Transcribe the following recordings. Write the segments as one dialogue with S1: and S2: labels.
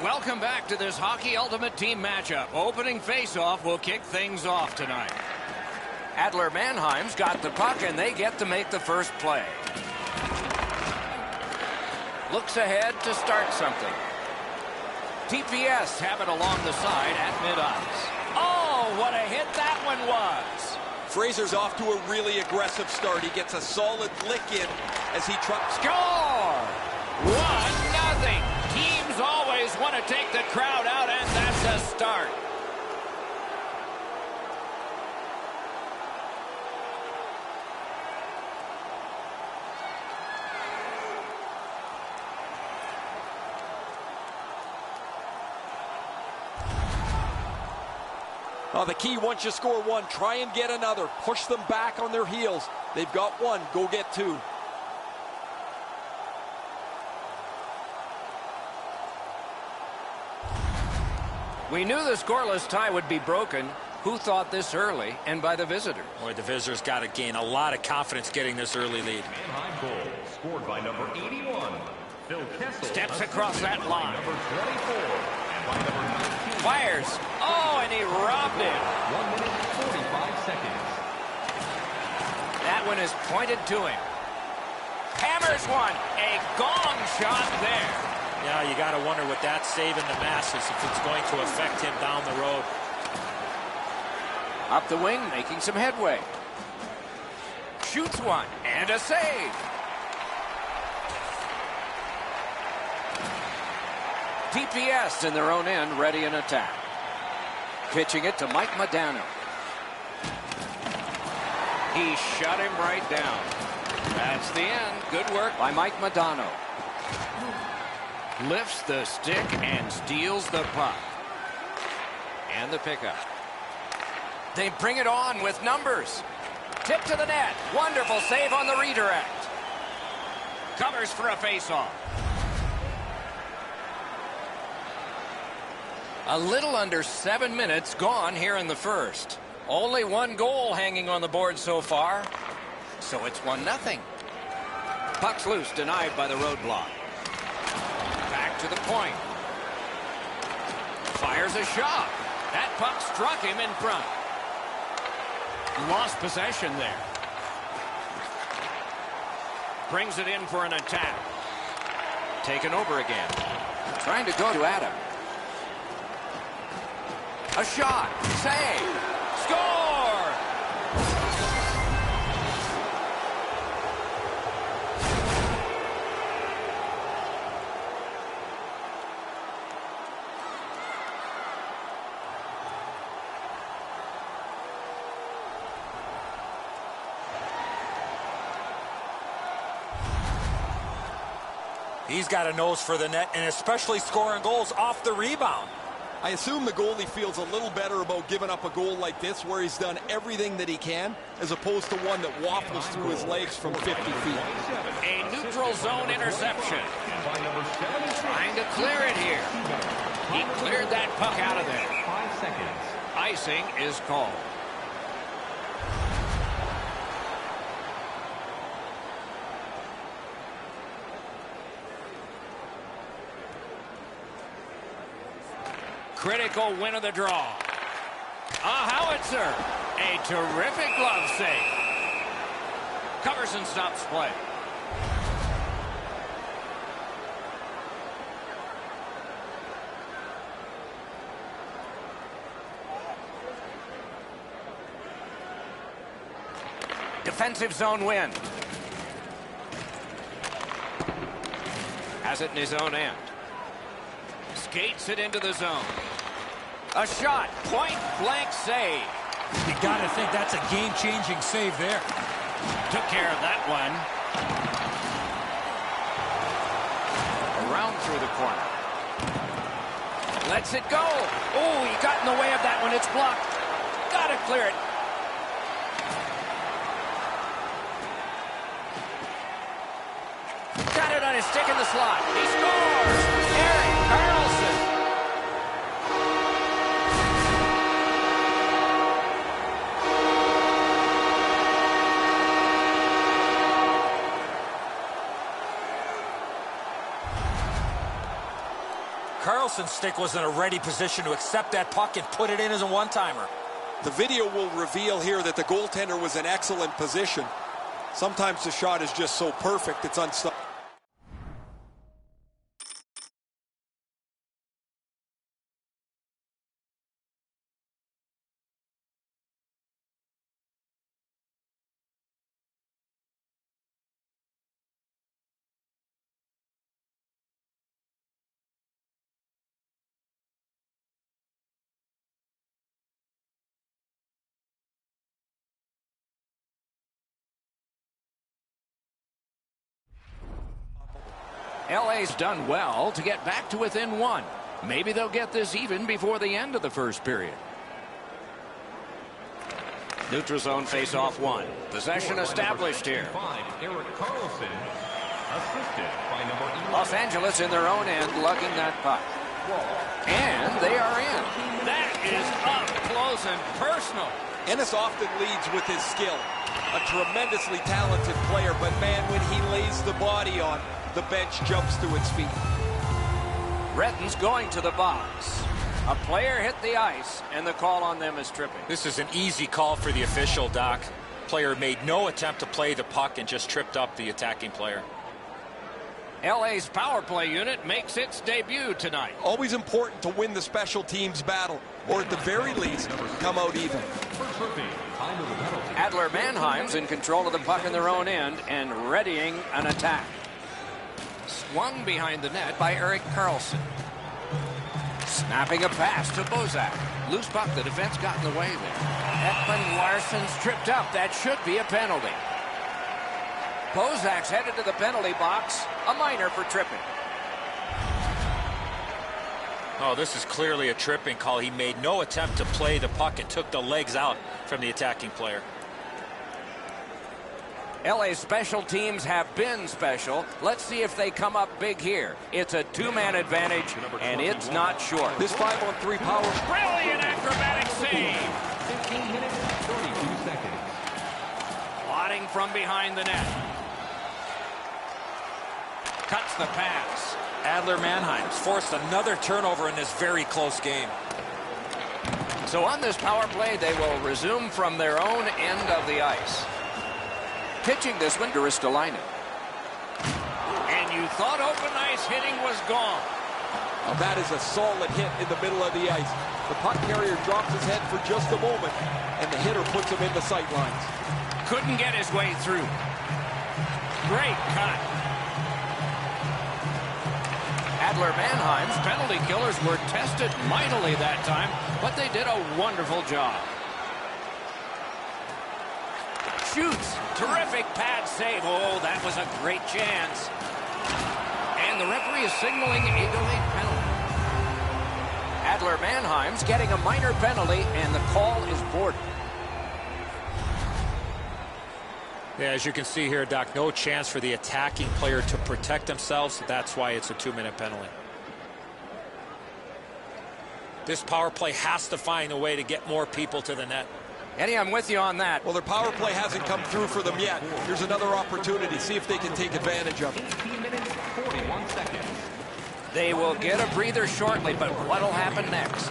S1: Welcome back to this Hockey Ultimate Team matchup. Opening face-off will kick things off tonight. Adler Mannheim's got the puck, and they get to make the first play. Looks ahead to start something. TPS have it along the side at mid-ice. Oh, what a hit that one was.
S2: Fraser's off to a really aggressive start. He gets a solid lick in as he tries.
S1: Score! 1-0. Teams always want to take the crowd out, and that's a start.
S2: Oh, the key, once you score one, try and get another. Push them back on their heels. They've got one. Go get two.
S1: We knew the scoreless tie would be broken. Who thought this early and by the visitors?
S3: Boy, the visitors got to gain a lot of confidence getting this early lead.
S4: Mannheim goal scored by number 81. Phil Kessel
S1: steps across that line.
S4: Number 24 and by number 19.
S1: Fires. Oh, and he robbed it.
S4: 1 minute 45 seconds.
S1: That one is pointed to him. Hammers one. A gong shot there.
S3: Yeah, you got to wonder with that saving the masses if it's going to affect him down the road.
S1: Up the wing, making some headway. Shoots one, and a save. TPS in their own end, ready in attack. Pitching it to Mike Modano. He shut him right down. That's the end. Good work by Mike Modano. Lifts the stick and steals the puck. And the pickup. They bring it on with numbers. Tip to the net. Wonderful save on the redirect. Covers for a faceoff. A little under 7 minutes gone here in the first. Only one goal hanging on the board so far. So it's 1-0. Puck's loose, denied by the roadblock. Back to the point. Fires a shot. That puck struck him in front. Lost possession there. Brings it in for an attack. Taken over again. Trying to go to Adam. A shot. Save. Score!
S3: He's got a nose for the net, and especially scoring goals off the rebound.
S2: I assume the goalie feels a little better about giving up a goal like this where he's done everything that he can as opposed to one that waffles through his legs from 50 feet.
S1: A neutral zone interception. Trying to clear it here. He cleared that puck out of there.
S4: 5 seconds.
S1: Icing is called. Critical win of the draw. A howitzer. A terrific glove save. Covers and stops play. Defensive zone win. Has it in his own end. Skates it into the zone. A shot. Point blank save.
S3: You got to think that's a game-changing save there.
S1: Took care of that one. Around through the corner. Lets it go. Oh, he got in the way of that one. It's blocked. Got to clear it. Got it on his stick in the slot. He scores. Eric Carlson.
S3: Carlson's stick was in a ready position to accept that puck and put it in as a one-timer.
S2: The video will reveal here that the goaltender was in excellent position. Sometimes the shot is just so perfect, it's unstoppable.
S1: LA's done well to get back to within one. Maybe they'll get this even before the end of the first period. Neutral zone face-off one. Possession established here.
S4: Eric Carlson, assisted by number 11.
S1: Los Angeles in their own end lugging that puck. And they are in. That is up close and personal.
S2: Ennis often leads with his skill. A tremendously talented player, but man, when he lays the body on, the bench jumps to its feet.
S1: Retton's going to the box. A player hit the ice, and the call on them is tripping.
S3: This is an easy call for the official, Doc. Player made no attempt to play the puck and just tripped up the attacking player.
S1: LA's power play unit makes its debut tonight.
S2: Always important to win the special teams battle, or at the very least, come out even.
S1: Adler Mannheim's in control of the puck in their own end and readying an attack. Swung behind the net by Erik Karlsson. Snapping a pass to Bozak. Loose puck, the defense got in the way there. Ekman Larsson's tripped up. That should be a penalty. Bozak's headed to the penalty box. A minor for tripping.
S3: Oh, this is clearly a tripping call. He made no attempt to play the puck and took the legs out from the attacking player.
S1: LA's special teams have been special. Let's see if they come up big here. It's a two-man advantage, and it's not short.
S2: This 5-on-3 power.
S1: Brilliant acrobatic save.
S4: 15 minutes, 32 seconds.
S1: Plotting from behind the net. Cuts the pass.
S3: Adler Mannheim's forced another turnover in this very close game.
S1: So on this power play, they will resume from their own end of the ice. Pitching this one to Ristolainen. And you thought open ice hitting was gone.
S2: Now that is a solid hit in the middle of the ice. The puck carrier drops his head for just a moment, and the hitter puts him in the sight lines.
S1: Couldn't get his way through. Great cut. Adler Mannheim's penalty killers were tested mightily that time, but they did a wonderful job. Shoots. Terrific pad save. Oh, that was a great chance. And the referee is signaling a delayed penalty. Adler Mannheim's getting a minor penalty, and the call is boarded.
S3: Yeah, as you can see here, Doc, no chance for the attacking player to protect themselves. That's why it's a 2-minute penalty. This power play has to find a way to get more people to the net.
S1: Eddie, I'm with you on that.
S2: Well, their power play hasn't come through for them yet. Here's another opportunity. See if they can take advantage of it.
S4: 18 minutes, 41 seconds.
S1: They will get a breather shortly, but what'll happen next?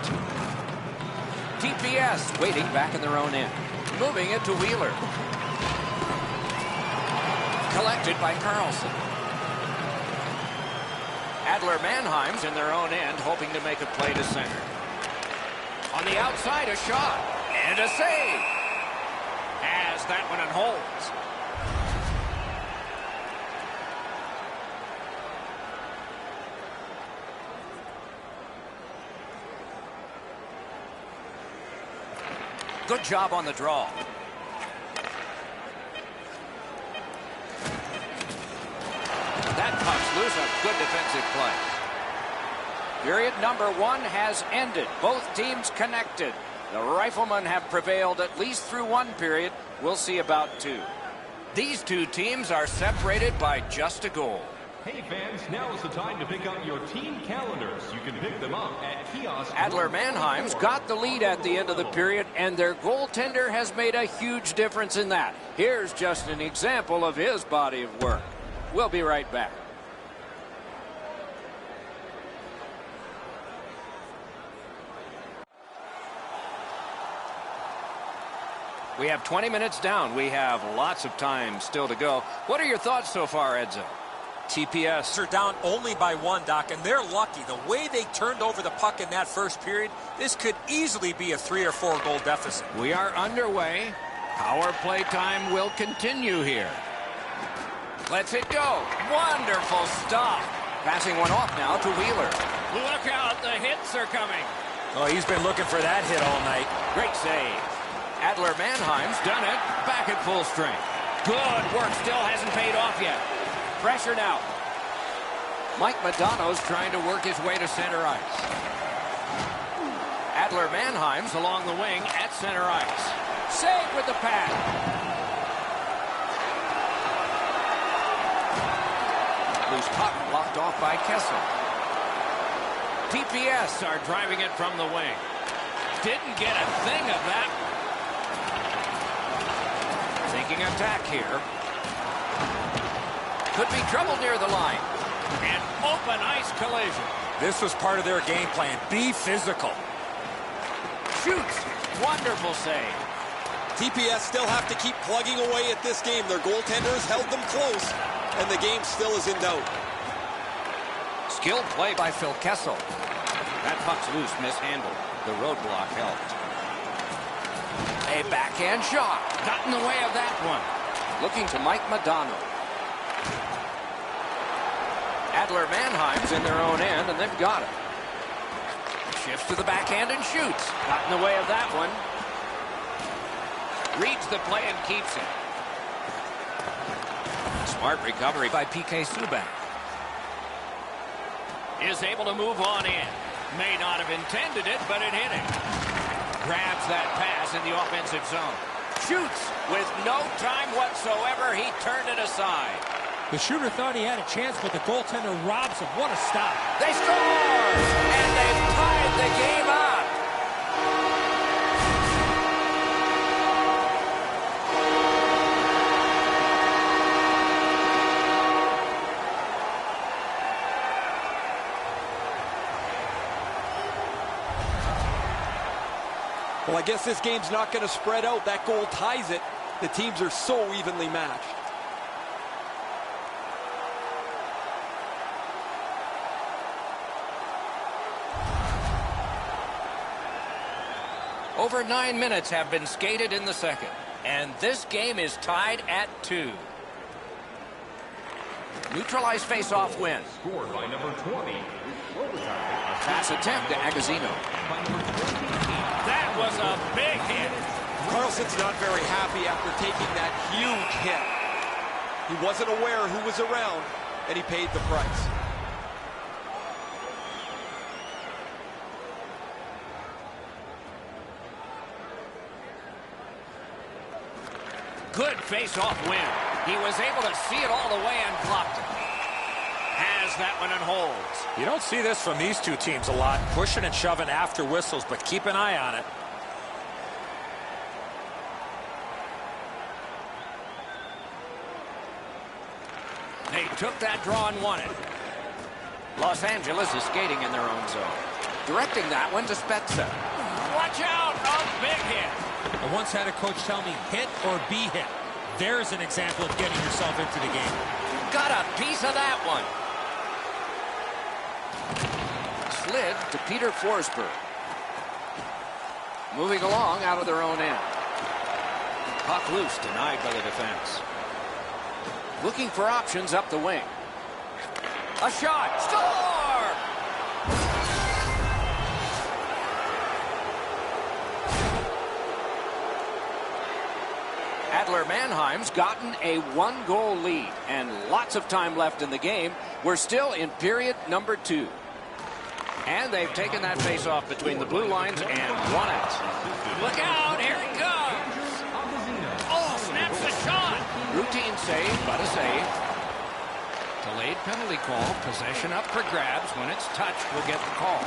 S1: TPS waiting back in their own end. Moving it to Wheeler. Collected by Karlsson. Adler Mannheim's in their own end, hoping to make a play to center. On the outside, a shot. And a save. Has that one and holds. Good job on the draw. That puck's loose. A good defensive play. Period number 1 has ended. Both teams connected. The Riflemen have prevailed at least through one period. We'll see about 2. These two teams are separated by just a goal.
S4: Hey fans, now is the time to pick up your team calendars. You can pick them up at kiosk.
S1: Adler Mannheim's got the lead at the end of the period, and their goaltender has made a huge difference in that. Here's just an example of his body of work. We'll be right back. We have 20 minutes down. We have lots of time still to go. What are your thoughts so far, Edzo?
S3: TPS are down only by 1, Doc, and they're lucky. The way they turned over the puck in that first period, this could easily be a 3 or 4 goal deficit.
S1: We are underway. Power play time will continue here. Let's it go. Wonderful stop. Passing one off now to Wheeler. Look out, the hits are coming.
S3: Oh, he's been looking for that hit all night.
S1: Great save. Adler Mannheim's done it. Back at full strength. Good work. Still hasn't paid off yet. Pressure now. Mike Modano's trying to work his way to center ice. Adler Mannheim's along the wing at center ice. Save with the pad. Loose puck blocked off by Kessel. TPS are driving it from the wing. Didn't get a thing of that. Thinking attack here. Could be trouble near the line. An open ice collision.
S3: This was part of their game plan. Be physical.
S1: Shoots. Wonderful save.
S2: TPS still have to keep plugging away at this game. Their goaltenders held them close, and the game still is in doubt.
S1: Skilled play by Phil Kessel. That puck's loose, mishandled. The roadblock helped. A backhand shot. Got in the way of that one. Looking to Mike Modano. Adler Mannheim's in their own end, and they've got it. Shifts to the backhand and shoots. Got in the way of that one. Reads the play and keeps it. Smart recovery by PK Subban. Is able to move on in. May not have intended it, but it hit him. Grabs that pass in the offensive zone. Shoots with no time whatsoever. He turned it aside.
S5: The shooter thought he had a chance, but the goaltender robs him. What a stop.
S1: They score! And they've tied the game up.
S2: Well, I guess this game's not going to spread out. That goal ties it. The teams are so evenly matched.
S1: Over 9 minutes have been skated in the second. And this game is tied at 2. Neutralized face-off win.
S4: Scored by number 20.
S1: Pass attempt to Agazino. That was a big hit.
S2: Carlson's not very happy after taking that huge hit. He wasn't aware who was around, and he paid the price.
S1: Good face-off win. He was able to see it all the way and blocked it. Has that one and holds.
S3: You don't see this from these two teams a lot. Pushing and shoving after whistles, but keep an eye on it.
S1: They took that draw and won it. Los Angeles is skating in their own zone. Directing that one to Spezza. Watch out! A big hit.
S5: I once had a coach tell me, hit or be hit. There's an example of getting yourself into the game.
S1: Got a piece of that one. Slid to Peter Forsberg. Moving along out of their own end. Puck loose, denied by the defense. Looking for options up the wing. A shot. Score! Adler Mannheim's gotten a 1-goal lead and lots of time left in the game. We're still in period number 2. And they've taken that face-off between the blue lines and won it. Look out, here he comes. Oh, snaps the shot. Routine save, but a save. Delayed penalty call. Possession up for grabs. When it's touched, we'll get the call.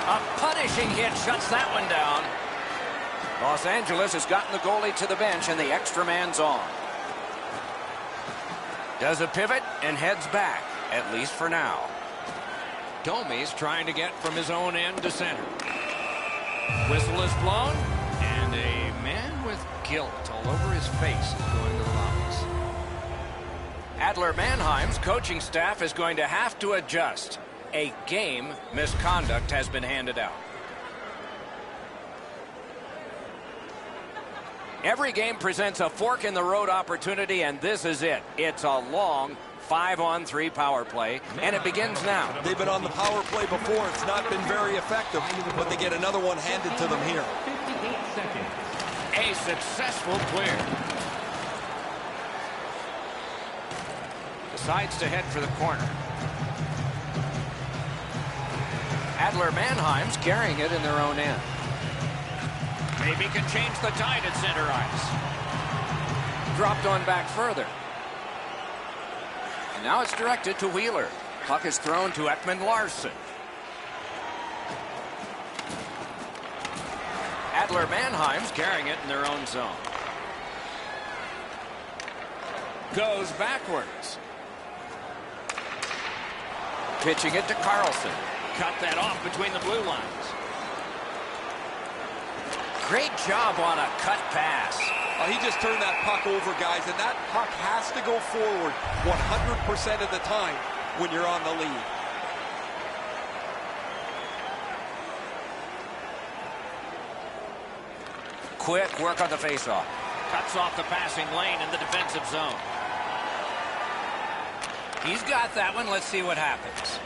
S1: A punishing hit shuts that one down. Los Angeles has gotten the goalie to the bench, and the extra man's on. Does a pivot and heads back, at least for now. Domi's trying to get from his own end to center. Whistle is blown, and a man with guilt all over his face is going to the box. Adler Mannheim's coaching staff is going to have to adjust. A game misconduct has been handed out. Every game presents a fork-in-the-road opportunity, and this is it. It's a long 5-on-3 power play, and it begins now.
S2: They've been on the power play before. It's not been very effective, but they get another one handed to them here.
S4: 58 seconds.
S1: A successful clear. Decides to head for the corner. Adler Mannheim's carrying it in their own end. Maybe can change the tide at center ice. Dropped on back further. And now it's directed to Wheeler. Puck is thrown to Ekman Larsson. Adler Mannheim's carrying it in their own zone. Goes backwards. Pitching it to Carlson. Cut that off between the blue lines. Great job on a cut pass.
S2: He just turned that puck over, guys, and that puck has to go forward 100% of the time when you're on the lead.
S1: Quick work on the faceoff. Cuts off the passing lane in the defensive zone. He's got that one. Let's see what happens.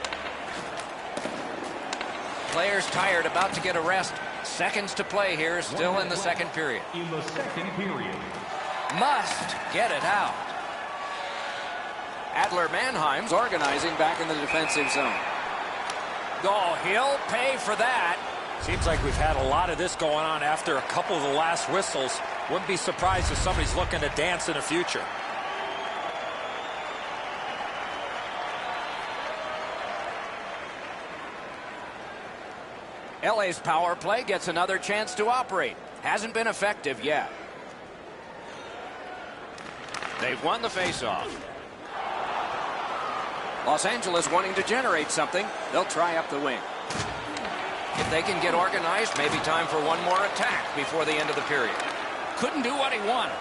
S1: Players tired, about to get a rest. Seconds to play here, still in the second period.
S4: In the second period.
S1: Must get it out. Adler Mannheim's organizing back in the defensive zone. Oh, he'll pay for that.
S5: Seems like we've had a lot of this going on after a couple of the last whistles. Wouldn't be surprised if somebody's looking to dance in the future.
S1: LA's power play gets another chance to operate. Hasn't been effective yet. They've won the faceoff. Los Angeles wanting to generate something. They'll try up the wing. If they can get organized, maybe time for one more attack before the end of the period. Couldn't do what he wanted.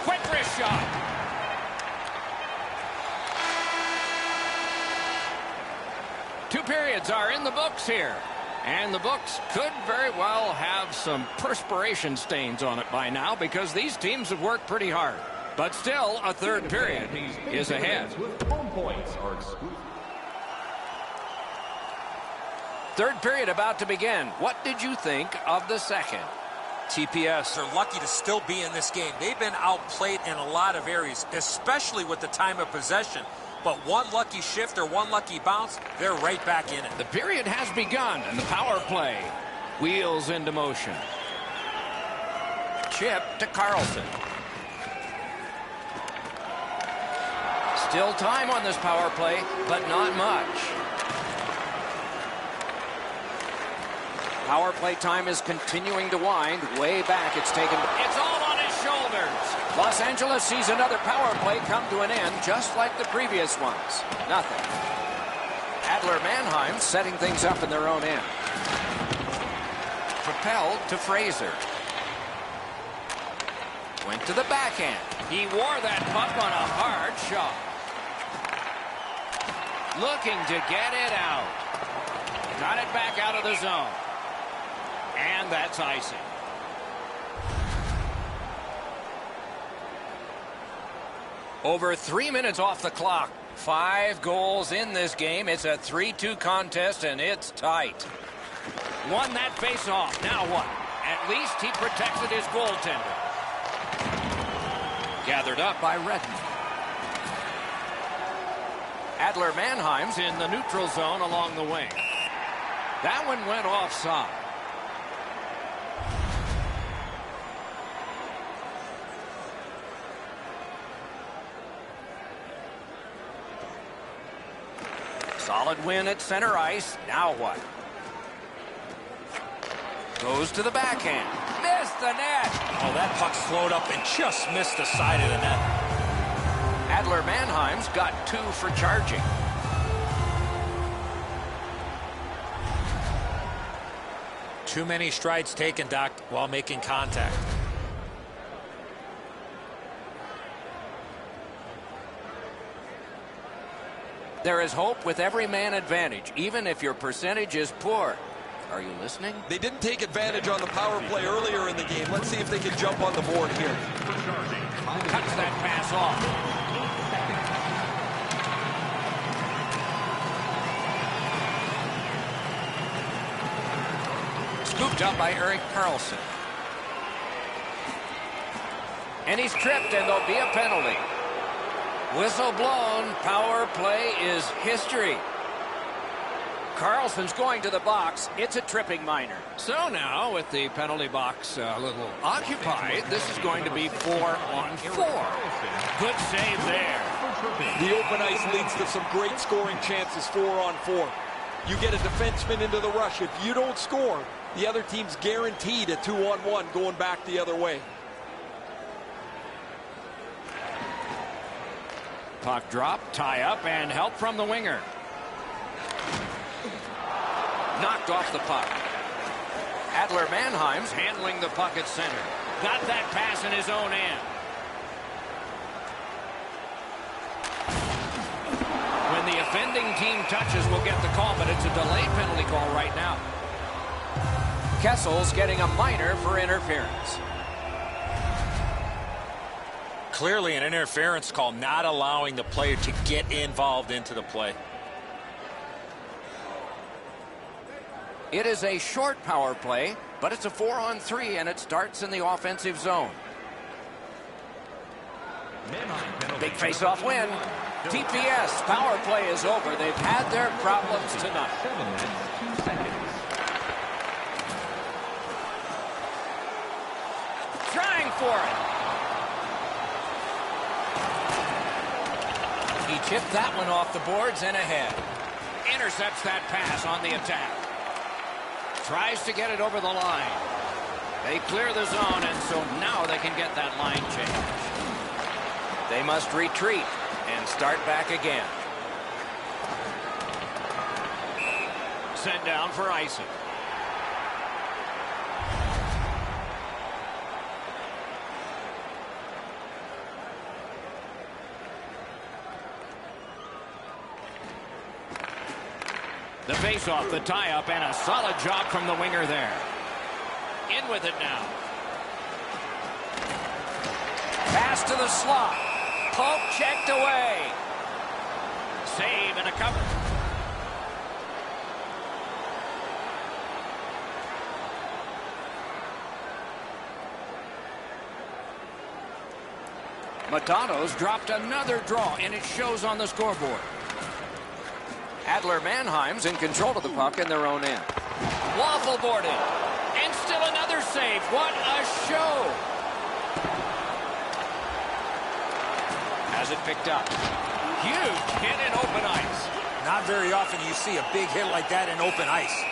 S1: Quick wrist shot. Two periods are in the books here. And the books could very well have some perspiration stains on it by now because these teams have worked pretty hard. But still, a third period is ahead.
S4: Home points are exclusive.
S1: Third period about to begin. What did you think of the second?
S3: TPS are lucky to still be in this game. They've been outplayed in a lot of areas, especially with the time of possession. But one lucky shift or one lucky bounce, they're right back in it.
S1: The period has begun, and the power play wheels into motion. Chip to Carlson. Still time on this power play, but not much. Power play time is continuing to wind. Way back, it's all on his shoulders. Los Angeles sees another power play come to an end, just like the previous ones. Nothing. Adler Mannheim setting things up in their own end. Propelled to Fraser. Went to the backhand. He wore that puck on a hard shot. Looking to get it out. Got it back out of the zone. And that's icing. Over 3 minutes off the clock. 5 goals in this game. It's a 3-2 contest, and it's tight. Won that face-off. Now what? At least he protected his goaltender. Gathered up by Redden. Adler Mannheim's in the neutral zone along the wing. That one went offside. Solid win at center ice. Now what? Goes to the backhand. Missed the net.
S5: Oh, that puck slowed up and just missed the side of the net.
S1: Adler Mannheim's got 2 for charging.
S5: Too many strides taken, Doc, while making contact.
S1: There is hope with every man advantage, even if your percentage is poor. Are you listening?
S2: They didn't take advantage on the power play earlier in the game. Let's see if they can jump on the board here.
S1: Cuts that pass off. Scooped up by Erik Karlsson. And he's tripped, and there'll be a penalty. Whistle blown. Power play is history. Karlsson's going to the box. It's a tripping minor. So now, with the penalty box a little occupied, this is going to be 4-on-4. Good save there.
S2: The open ice leads to some great scoring chances, 4-on-4. You get a defenseman into the rush. If you don't score, the other team's guaranteed a 2-on-1 going back the other way.
S1: Puck drop, tie up, and help from the winger. Knocked off the puck. Adler Mannheim's handling the puck at center. Got that pass in his own end. When the offending team touches, we'll get the call, but it's a delayed penalty call right now. Kessel's getting a minor for interference.
S5: Clearly an interference call, not allowing the player to get involved into the play.
S1: It is a short power play, but it's a 4-on-3, and it starts in the offensive zone. Big face-off win. TPS power play is over. They've had their problems tonight.
S4: 7 minutes, 2 seconds.
S1: Trying for it. He chipped that one off the boards and ahead. Intercepts that pass on the attack. Tries to get it over the line. They clear the zone, and so now they can get that line change. They must retreat and start back again. Sent down for icing. The face-off, the tie-up, and a solid job from the winger there. In with it now. Pass to the slot. Poke checked away. Save and a cover. Madonna's dropped another draw, and it shows on the scoreboard. Adler Mannheim's in control of the puck in their own end. Waffle boarded. And still another save. What a show. Has it picked up. Huge hit in open ice.
S5: Not very often you see a big hit like that in open ice.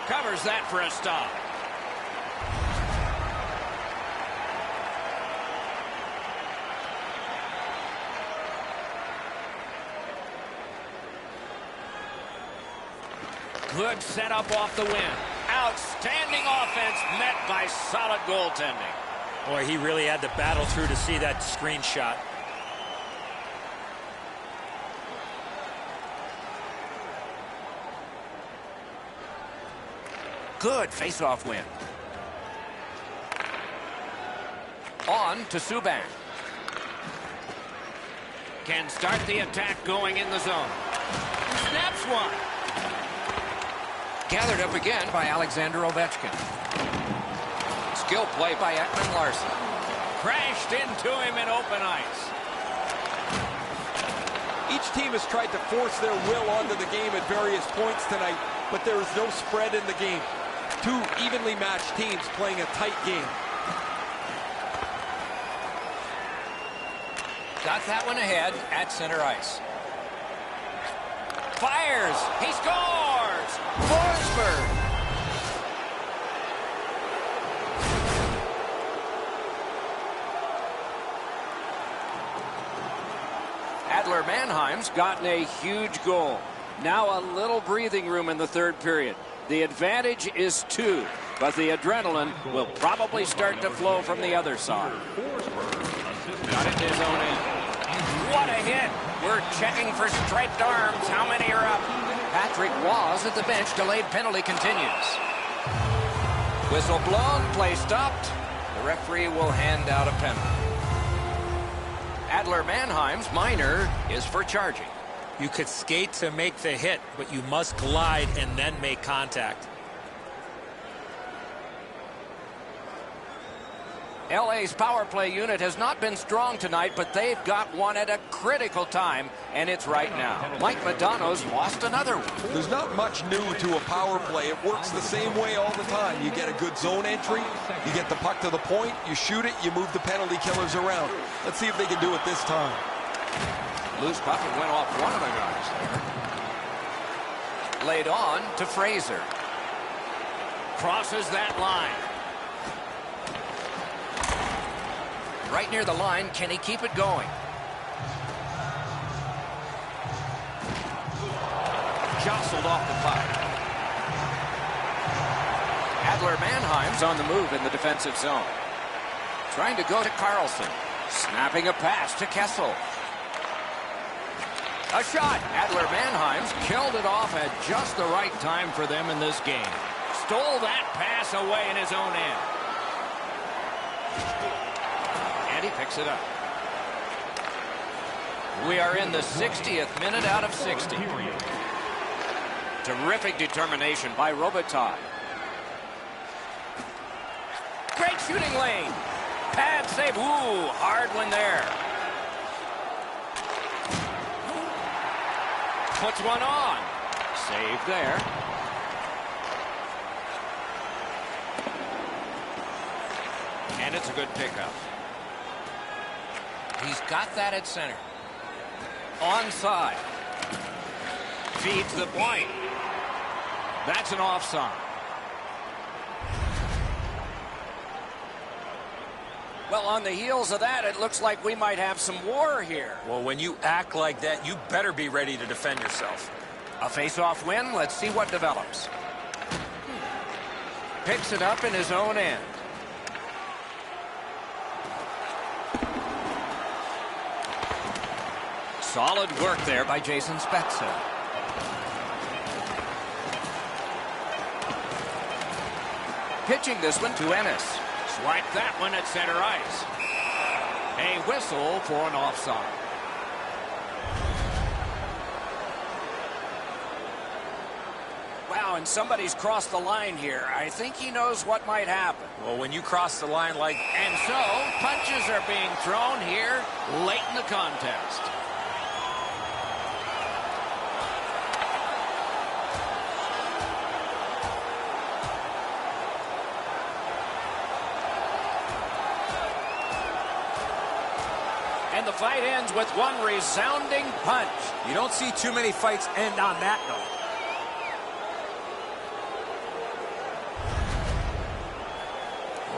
S1: Covers that for a stop. Good setup off the win. Outstanding offense met by solid goaltending.
S5: Boy, he really had to battle through to see that screenshot.
S1: Good face-off win. On to Subban. Can start the attack going in the zone. Snaps one. Gathered up again by Alexander Ovechkin. Skill play by Ekman Larson. Crashed into him in open ice.
S2: Each team has tried to force their will onto the game at various points tonight, but there is no spread in the game. Two evenly matched teams playing a tight game.
S1: Got that one ahead at center ice. Fires. He scores. Forsberg. Adler Mannheim's gotten a huge goal. Now a little breathing room in the third period. The advantage is 2, but the adrenaline will probably start to flow from the other side. Got it in his own end. What a hit! We're checking for striped arms. How many are up? Patrick was at the bench. Delayed penalty continues. Whistle blown, play stopped. The referee will hand out a penalty. Adler Mannheim's minor is for charging.
S5: You could skate to make the hit, but you must glide and then make contact.
S1: LA's power play unit has not been strong tonight, but they've got one at a critical time, and it's right now. Mike Modano's lost another one.
S2: There's not much new to a power play. It works the same way all the time. You get a good zone entry, you get the puck to the point, you shoot it, you move the penalty killers around. Let's see if they can do it this time.
S1: Loose puck went off one of the guys there. Laid on to Fraser. Crosses that line. Right near the line, can he keep it going? Jostled off the puck. Adler Mannheim's on the move in the defensive zone. Trying to go to Carlson. Snapping a pass to Kessel. A shot. Adler Mannheim's killed it off at just the right time for them in this game. Stole that pass away in his own end. And he picks it up. We are in the 60th minute out of 60. Terrific determination by Robitaille. Great shooting lane. Pad save. Ooh, hard one there. Puts one on. Save there. And it's a good pickup. He's got that at center. Onside. Feeds the point. That's an offside. Well, on the heels of that, it looks like we might have some war here.
S5: Well, when you act like that, you better be ready to defend yourself.
S1: A face-off win. Let's see what develops. Picks it up in his own end. Solid work there by Jason Spezza. Pitching this one to Ennis. Swipe that one at center ice. A whistle for an offside. Wow, and somebody's crossed the line here. I think he knows what might happen.
S5: Well, when you cross the line like...
S1: And so, punches are being thrown here late in the contest. And the fight ends with one resounding punch.
S5: You don't see too many fights end on that note.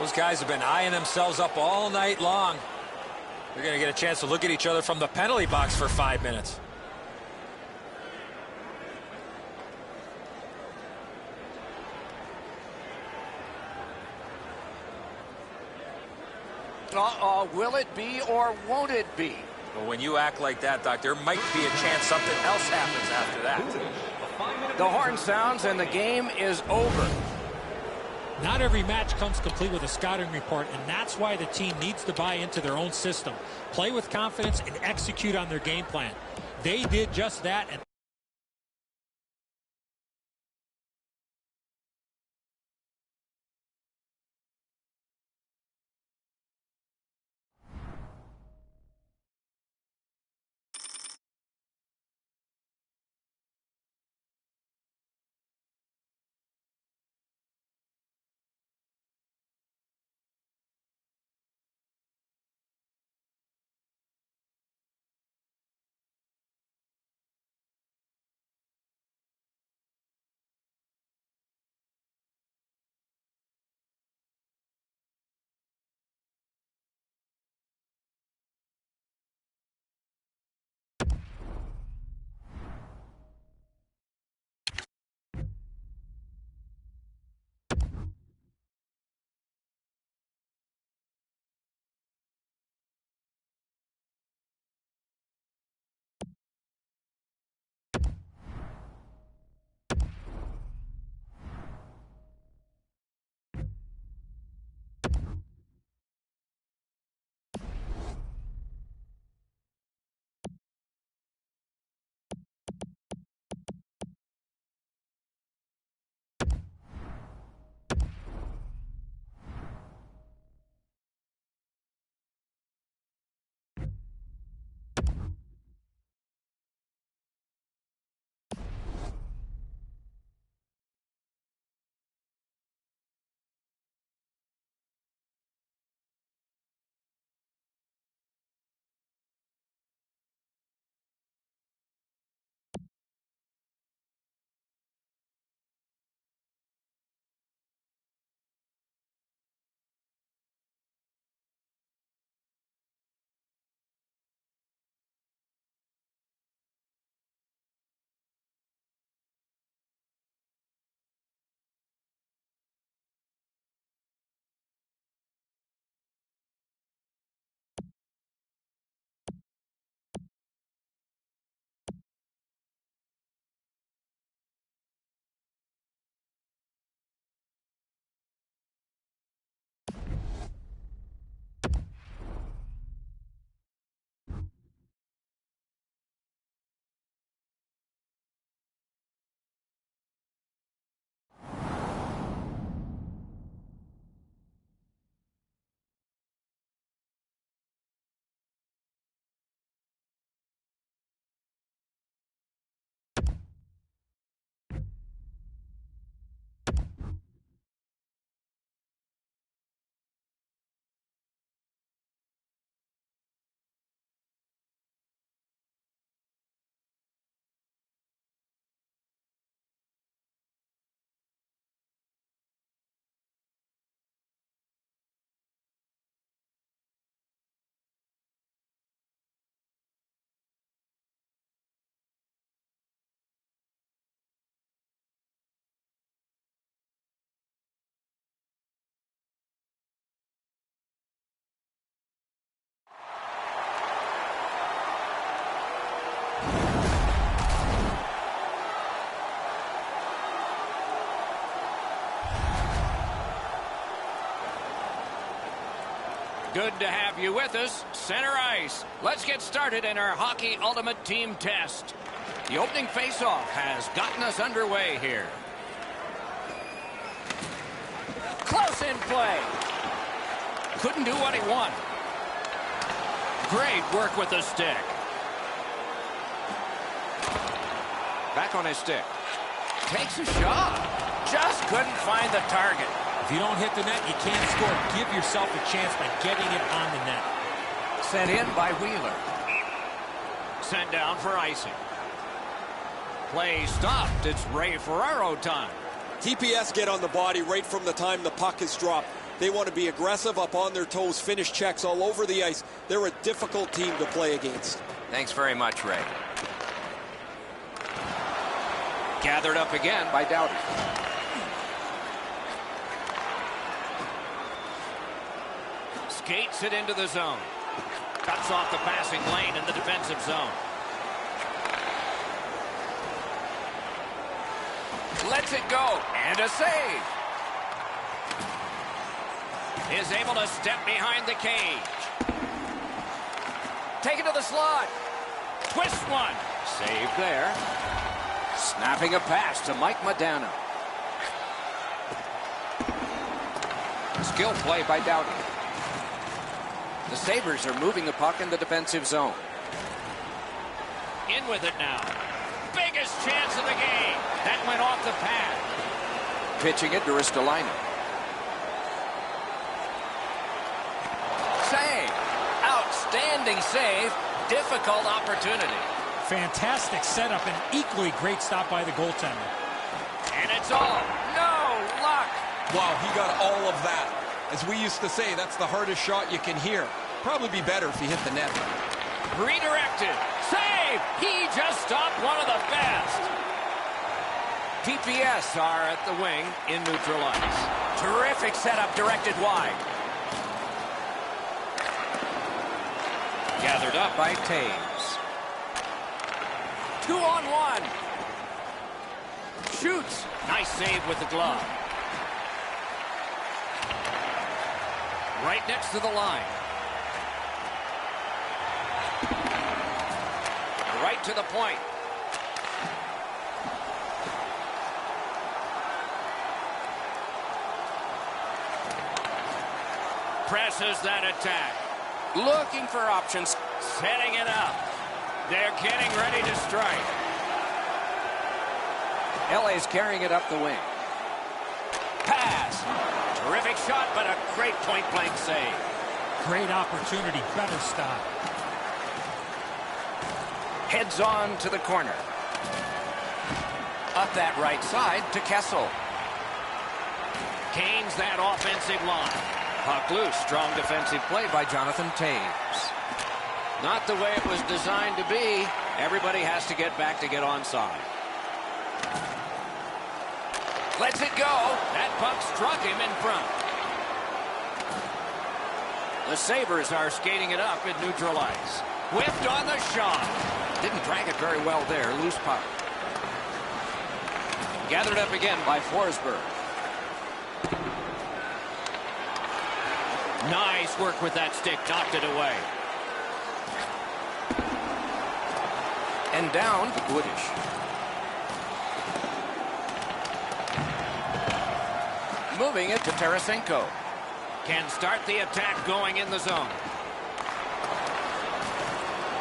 S5: Those guys have been eyeing themselves up all night long. They're going to get a chance to look at each other from the penalty box for 5 minutes.
S1: Will it be or won't it be?
S5: Well, when you act like that, Doc, there might be a chance something else happens after that.
S1: The horn sounds and the game is over.
S6: Not every match comes complete with a scouting report, and that's why the team needs to buy into their own system, play with confidence, and execute on their game plan. They did just that. And
S1: Good to have you with us, center ice. Let's get started in our Hockey Ultimate Team test. The opening faceoff has gotten us underway here. Close in play. Couldn't do what he wanted. Great work with the stick. Back on his stick. Takes a shot. Just couldn't find the target.
S6: If you don't hit the net, you can't score. Give yourself a chance by getting it on the net.
S1: Sent in by Wheeler. Sent down for icing. Play stopped. It's Ray Ferraro time.
S2: TPS get on the body right from the time the puck is dropped. They want to be aggressive, up on their toes, finish checks all over the ice. They're a difficult team to play against.
S1: Thanks very much, Ray. Gathered up again by Doughty. Skates it into the zone. Cuts off the passing lane in the defensive zone. Lets it go. And a save. Is able to step behind the cage. Take it to the slot. Twist one. Save there. Snapping a pass to Mike Modano. Skill play by Doughty. The Sabres are moving the puck in the defensive zone. In with it now. Biggest chance of the game. That went off the pad. Pitching it to Ristolainen. Save. Outstanding save. Difficult opportunity.
S6: Fantastic setup and equally great stop by the goaltender.
S1: And it's all. No luck.
S2: Wow, he got all of that. As we used to say, that's the hardest shot you can hear. Probably be better if he hit the net.
S1: Redirected. Save. He just stopped one of the best. TPS are at the wing in neutral ice. Terrific setup directed wide. Gathered up by Taves. 2-on-1. Shoots. Nice save with the glove. Right next to the line. Right to the point. Presses that attack. Looking for options. Setting it up. They're getting ready to strike. LA's carrying it up the wing. Pass. Terrific shot, but a great point-blank save.
S6: Great opportunity. Better stop.
S1: Heads on to the corner. Up that right side to Kessel. Canes that offensive line. Puck loose. Strong defensive play by Jonathan Taves. Not the way it was designed to be. Everybody has to get back to get onside. Lets it go. That puck struck him in front. The Sabres are skating it up in neutral ice. Whipped on the shot. Didn't drag it very well there. Loose puck. Gathered up again by Forsberg. Nice work with that stick. Knocked it away. And down to Gudish. Moving it to Tarasenko. Can start the attack going in the zone.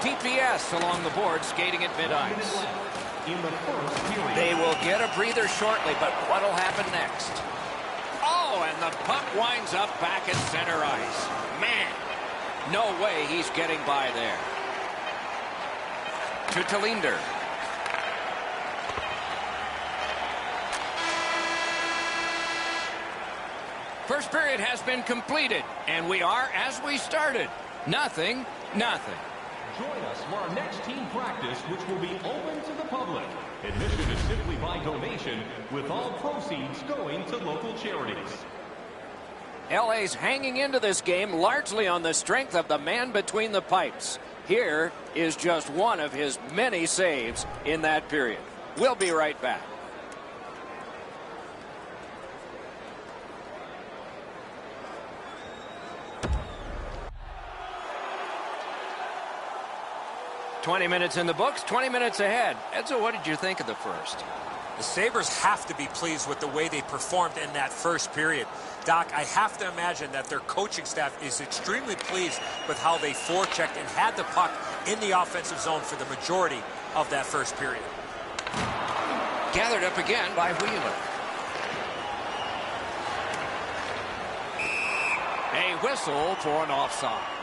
S1: TPS along the board skating at mid-ice. They will get a breather shortly, but what'll happen next? Oh, and the puck winds up back at center ice. Man, no way he's getting by there. To Talinder. First period has been completed, and we are as we started. 0-0.
S4: Join us for our next team practice, which will be open to the public. Admission is simply by donation, with all proceeds going to local charities.
S1: LA's hanging into this game largely on the strength of the man between the pipes. Here is just one of his many saves in that period. We'll be right back. 20 minutes in the books, 20 minutes ahead. Edzo, what did you think of the first?
S3: The Sabres have to be pleased with the way they performed in that first period. Doc, I have to imagine that their coaching staff is extremely pleased with how they forechecked and had the puck in the offensive zone for the majority of that first period.
S1: Gathered up again by Wheeler. A whistle for an offside.